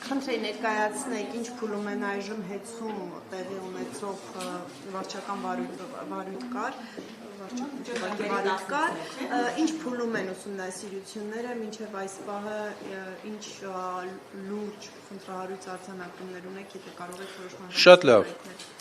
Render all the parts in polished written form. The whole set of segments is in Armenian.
Խնդրեի ներկայացնեք, ինչ փուլում են այժմ հեծում տեղի ունեցող վարչական վարույթ կար, ինչ փուլում են ուսումնասիրությունները, մինչև այս պահը ինչ լուրջ խնդրահարույց արձանագրումներ ունեք, եթե կարող եք որոշման Շատ լավ,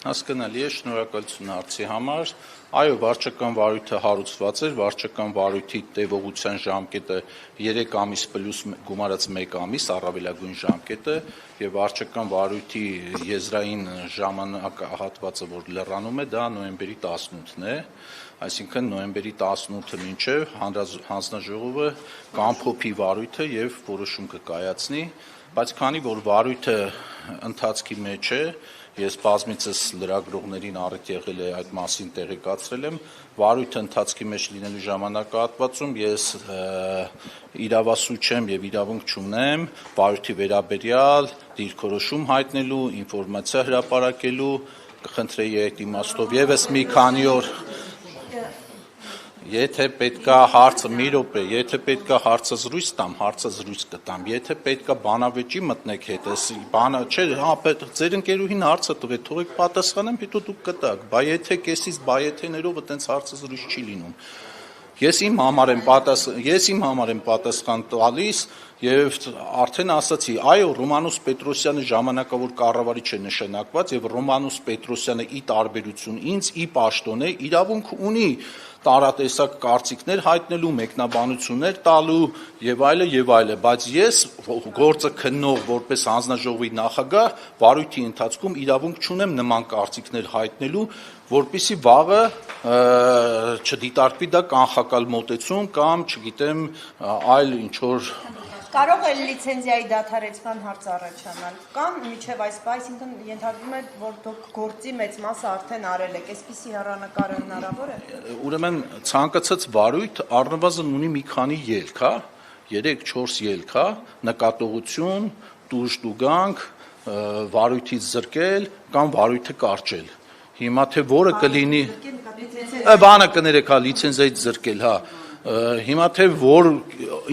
հասկանալի է, շնորհակալություն հարցի համար, այո, վարչական վարույթը հարուցված էր, վարչական վարույթի տևողության ժամկետը 3 ամիս պլյուս գումարած 1 ամիս, առավելագույն ժամկետը, եւ վարչական վարույթի եզրային ժամանակահատվածը, որ լրանում է, դա նոյեմբերի 18-ն է, այսինքն նոյեմբերի 18-ը մինչև հանձնաժողովը կամփոփի վարույթը եւ որոշում կկայացնի, բայց քանի որ վարույթը ընթացքի մեջ է, ես բազմիցս լրագրողներին առիթ եղել է այդ մասին տեղեկացրել եմ, վարույթը ընթացքի մեջ լինելու ժամանակահատվածում ես իրավասու չեմ եւ իրավունք չունեմ վարույթի վերաբերյալ դիրքորոշում հայտնելու, ինֆորմացիա հրապարակելու, կխնդրեի այդ իմաստով եւս մի քանի օր Եթե պետքա հարցը մի րոպե, եթե պետքա հարցը զրույց տամ, հարցը զրույց կտամ, եթե պետքա բանավեճի մտնեք հետս, բանը, չէ, ձեր ընկերուհին հարցը տվեք, թողեք պատասխանեմ, հետո դուք կտաք, բա եթե կեսից բայեթեներով այտենց հարցը զրույց չի լինում։ Ես իմ համար եմ պատասխան տալիս եւ արդեն ասացի, այո, Ռոմանուս Պետրոսյանը ժամանակավոր կառավարիչ է նշանակված եւ Ռոմանուս Պետրոսյանը ի տարբերություն ինձ, ի պաշտոն է, իրավունք ունի տարատեսակ կարծիքներ հայտնելու, մեկնաբանություններ տալու եւ այլը, բայց ես գործը քննող որպես հանձնաժողովի նախագահ վարույթի ընթացքում իրավունք չունեմ նման կարծիքներ հայտնելու, որպեսզի վաղը չդիտարկվի դա կանխակալ մոտեցում կամ, չգիտեմ, այլ ինչ որ Կարող է լիցենզիայի դադարեցման հարց առաջանալ կամ միջև այս պահ, այսինքն ենթադրվում է, որ դուք գործի մեծ մասը արդեն արել եք, այսպիսի հեռանկարը հնարավոր է։ Ուրեմն ցանկացած վարույթ առնվազն ունի մի քանի ելք, 3-4 ելք, նկատողություն, տուժտուգանք, վարույթից զրկել կամ վարույթը կարճել։ Հիմա թե որը կլինի, բանը կներեք, լիցենզիայից զրկել, Հիմա թե որ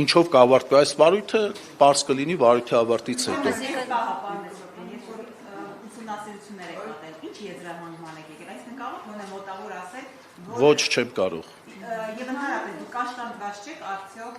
ինչով կավարտվի այս վարույթը, պարզ կլինի վարույթի ավարտից հետո։ Ոչ, չեմ կարող։ Եվ ընդհանրապես դուք կաշկանդված չեք արդյոք,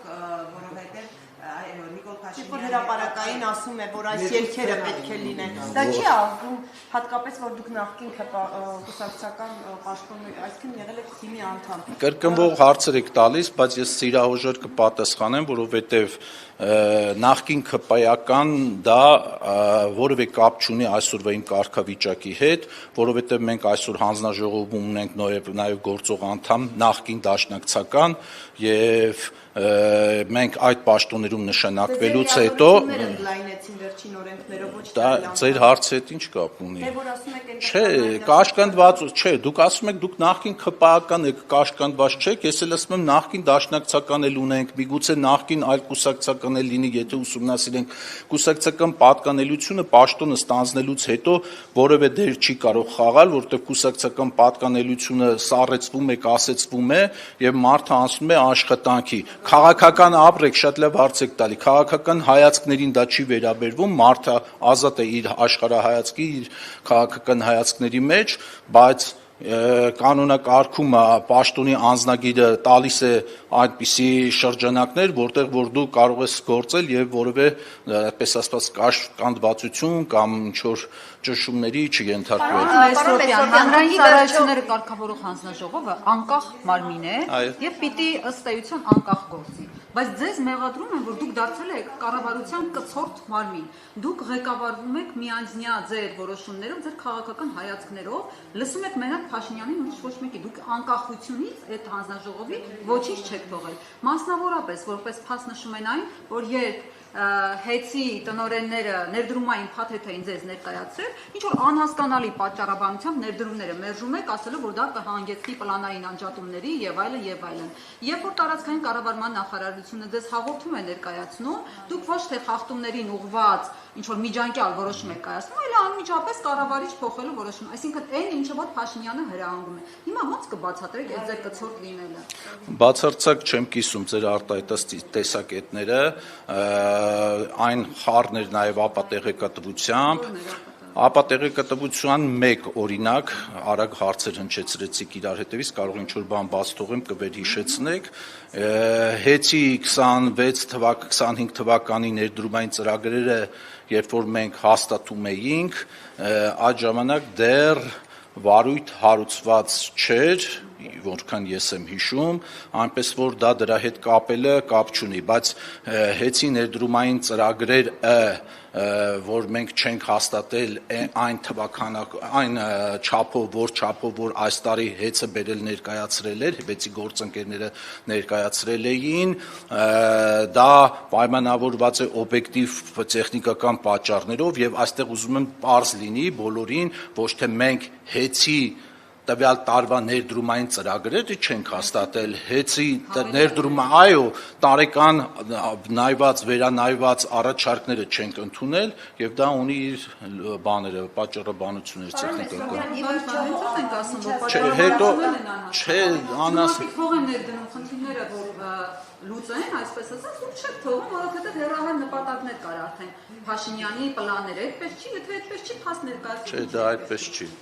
որովհետև Նիկոլ Փաշինյանը հրապարակային ասում է, որ այս ելքերը պետք է լինեն։ Դա չի աղվում, հատկապես որ դուք նախկին կուսակցական պաշտոններ, այսինքն եղել եք թիմի անդամ։ Կրկնվող հարցեր եք տալիս, բայց ես սիրահոժեր կպատասխանեմ, որովհետև նախկին ԿՊ-ական դա որևէ կապ չունի այսօրվա իմ կարգավիճակի հետ, որովհետև մենք այսօր հանձնաժողովում ունենք նաև գործող անդամ նախկին դաշնակցական եւ մենք այդ պաշտոններում նշանակվելուց հետո դա ձեր հարցը հետ ինչ կապ ունի։ Չէ, կաշկանդված, չէ, դուք ասում եք դուք նախկին ԿՊ-ական եք, կաշկանդված չեք, ես էլ ասում եմ նախկին դաշնակցական էլ ունենք, միգուցե նախկին այլ կուսակցական էլ լինի, եթե ուսումնասիրենք կուսակցական պատկանելությունը պաշտոնը ստանձնելուց հետո որևէ դեր չի կարող խաղալ, որտեղ կուսակցական պատկանելությունը սառեցվում է, կասեցվում է եւ մարդը անցնում է աշխատանքի։ Քաղաքական ապրեք, շատ լավ հարց եք տալի, քաղաքական հայացքներին դա չի վերաբերվում, մարդը ազատ է իր աշխարհայացքի, իր քաղաքական հայացքների մեջ, բայց կանոնակարգումը պաշտոնի անձնագիրը տալիս է այդպիսի շրջանակներ, որտեղ որ դու կարող ես գործել եւ որևէ այդպես ասած կաշկանդվածություն կամ ինչ որ ճնշումների չենթարկվել։ Հանրային ծառայությունները կարգավորող հանձնաժողովը անկախ մարմին է եւ պիտի ըստ էության անկախ գործի։ Բայց ձեզ մեղադրում են, որ դուք դարձել եք կառավարության կցորդ մարմին։ Դուք ղեկավարվում եք միանձնյա ձեր որոշումներով, ձեր քաղաքական հայացքներով, լսում եք մենակ Փաշինյանին ու ոչ մեկի։ Դուք անկախությունից այդ հանձնաժողովի ոչինչ չեք թողել։ Մասնավորապես, որպես փաստ նշում են այն, որ երբ հեծի տնօրենները ներդրումային փաթեթ էին ձեզ ներկայացրել, ինչ որ անհասկանալի պատճառաբանությամբ ներդրումները մերժում եք, ասելով որ դա կհանգեցնի պլանային անջատումների եւ այլն եւ այլն։ Երբ որ տարածքային կառավարման նախարարությունը ձեզ հաղորդում է ներկայացնում, դուք ոչ թե խախտումներին ուղղված ինչ որ միջանկյալ որոշում եք կայացնում, այլ անմիջապես կառավարիչ փոխելու որոշում։ Այսինքն այն ինչը որ Փաշինյանը հրահանգում է։ Հիմա ո՞նց կբացատրեք այդ ձեր կցորդ լինելը։ Բացարձակ չեմ կիսում ձեր արտահայտած տեսակետները, այն խառն էր նաև ապատեղեկատվությամբ, ապատեղեկատվության մեկ օրինակ, արագ հարցեր հնչեցրեցիք իրար հետևից, կարող ինչ-որ բան բաց թողեմ, կվերհիշեցնեք, հեծի 25 թվականի ներդրումային ծրագրերը, երբ որ մենք հաստատում էինք, այդ ժամանակ դեռ վարույթ հարուցված չէր, որքան ես եմ հիշում, այնպես որ դա դրա հետ կապելը կապ չունի, բայց հեծի ներդրումային ծրագրերը, որ մենք չենք հաստատել այն չափով, որ այս տարի հեծը բերել ներկայացրել էր, հեծի գործընկերները ներկայացրել էին, դա պայմանավորված է օբյեկտիվ տեխնիկական պատճառներով եւ այստեղ ուզում եմ պարզ լինի բոլորին, ոչ թե մենք հեծի տվյալ տարվա ներդրումային ծրագրերը չենք հաստատել, հեծի ներդրումը, այո, տարեկան նայված, վերանայված առաջարկները չենք ընդունել եւ դա ունի իր բաները, պատճառաբանություններ տեխնիկական։ Հետո չէ, անաս փող են ներդնում խնդիրները, որ լուծեն, այսպես ասած, ու չեք թողում, որովհետեւ հեռահար նպատակներ կար արդեն Փաշինյանի պլանները, այդպես չի, եթե այդպես չի, փաստ ներկայացնում։ Չէ, դա այդպես չի։